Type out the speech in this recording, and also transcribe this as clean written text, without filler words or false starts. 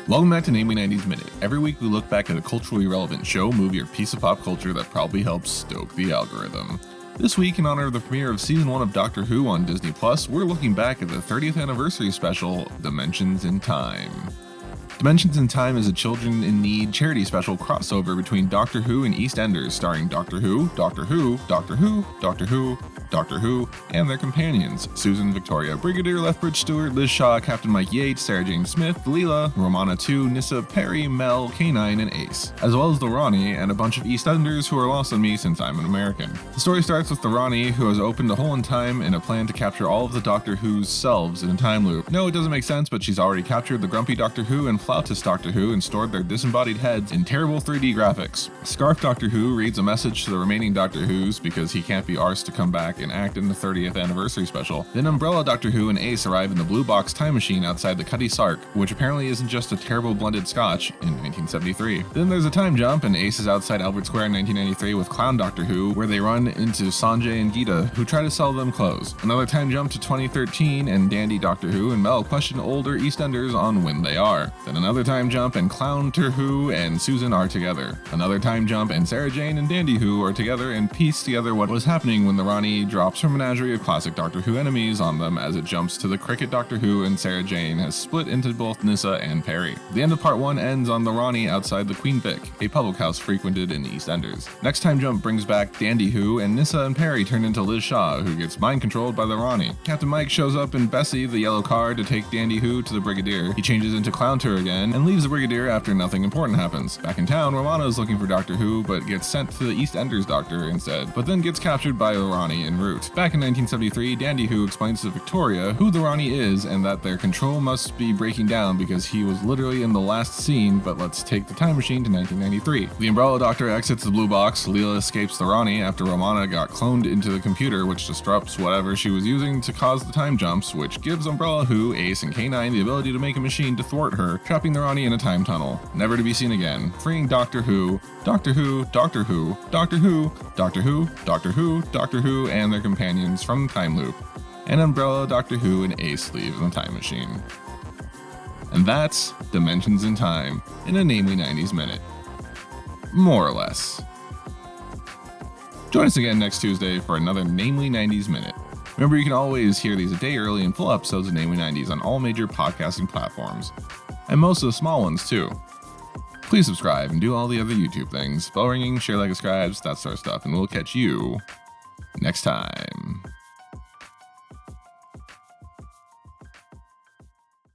Welcome back to Namely 90s Minute. Every week we look back at a culturally relevant show, movie, or piece of pop culture that probably helps stoke the algorithm. This week, in honor of the premiere of Season 1 of Doctor Who on Disney+, we're looking back at the 30th anniversary special, Dimensions in Time. Dimensions in Time is a Children in Need charity special crossover between Doctor Who and EastEnders, starring Doctor Who, Doctor Who, Doctor Who, Doctor Who, Doctor Who, and their companions, Susan, Victoria, Brigadier Lethbridge Stewart, Liz Shaw, Captain Mike Yates, Sarah Jane Smith, Leela, Romana 2, Nyssa, Perry, Mel, K9, and Ace, as well as the Ronnie and a bunch of EastEnders who are lost on me since I'm an American. The story starts with the Ronnie, who has opened a hole in time in a plan to capture all of the Doctor Who's selves in a time loop. No, it doesn't make sense, but she's already captured the grumpy Doctor Who and flautist Doctor Who and stored their disembodied heads in terrible 3D graphics. Scarf Doctor Who reads a message to the remaining Doctor Who's because he can't be arsed to come back and act in the 30th anniversary special. Then Umbrella Doctor Who and Ace arrive in the blue box time machine outside the Cutty Sark, which apparently isn't just a terrible blended scotch, in 1973. Then there's a time jump and Ace is outside Albert Square in 1993 with Clown Doctor Who, where they run into Sanjay and Geeta, who try to sell them clothes. Another time jump to 2013 and Dandy Doctor Who and Mel question older EastEnders on when they are. Then another time jump and Clown Who and Susan are together. Another time jump and Sarah Jane and Dandy Who are together and piece together what was happening when the Ronnie drops her menagerie of classic Doctor Who enemies on them as it jumps to the Cricket Doctor Who and Sarah Jane has split into both Nyssa and Perry. The end of part 1 ends on the Ronnie outside the Queen Vic, a public house frequented in EastEnders. Next time jump brings back Dandy Who and Nyssa and Perry turn into Liz Shaw, who gets mind controlled by the Ronnie. Captain Mike shows up in Bessie, the yellow car, to take Dandy Who to the Brigadier. He changes into Clown Tour again and leaves the Brigadier after nothing important happens. Back in town, Romana is looking for Doctor Who, but gets sent to the EastEnders Doctor instead, but then gets captured by the Ronnie en route. Back in 1973, Dandy Who explains to Victoria who the Ronnie is and that their control must be breaking down because he was literally in the last scene, but let's take the time machine to 1993. The Umbrella Doctor exits the blue box, Leela escapes the Ronnie after Romana got cloned into the computer, which disrupts whatever she was using to cause the time jumps, which gives Umbrella Who, Ace, and K9 the ability to make a machine to thwart her, trapping the Ronnie in a time tunnel, never to be seen again, freeing Doctor Who, Doctor Who, Doctor Who, Doctor Who, Doctor Who, Doctor Who, Doctor Who, and their companions from the time loop. And Umbrella, Doctor Who, and Ace leave the time machine. And that's Dimensions in Time in a Namely 90s Minute. More or less. Join us again next Tuesday for another Namely 90s Minute. Remember, you can always hear these a day early and full episodes of Namely 90s on all major podcasting platforms. And most of the small ones, too. Please subscribe and do all the other YouTube things. Bell ringing, share, like, subscribes, that sort of stuff. And we'll catch you next time.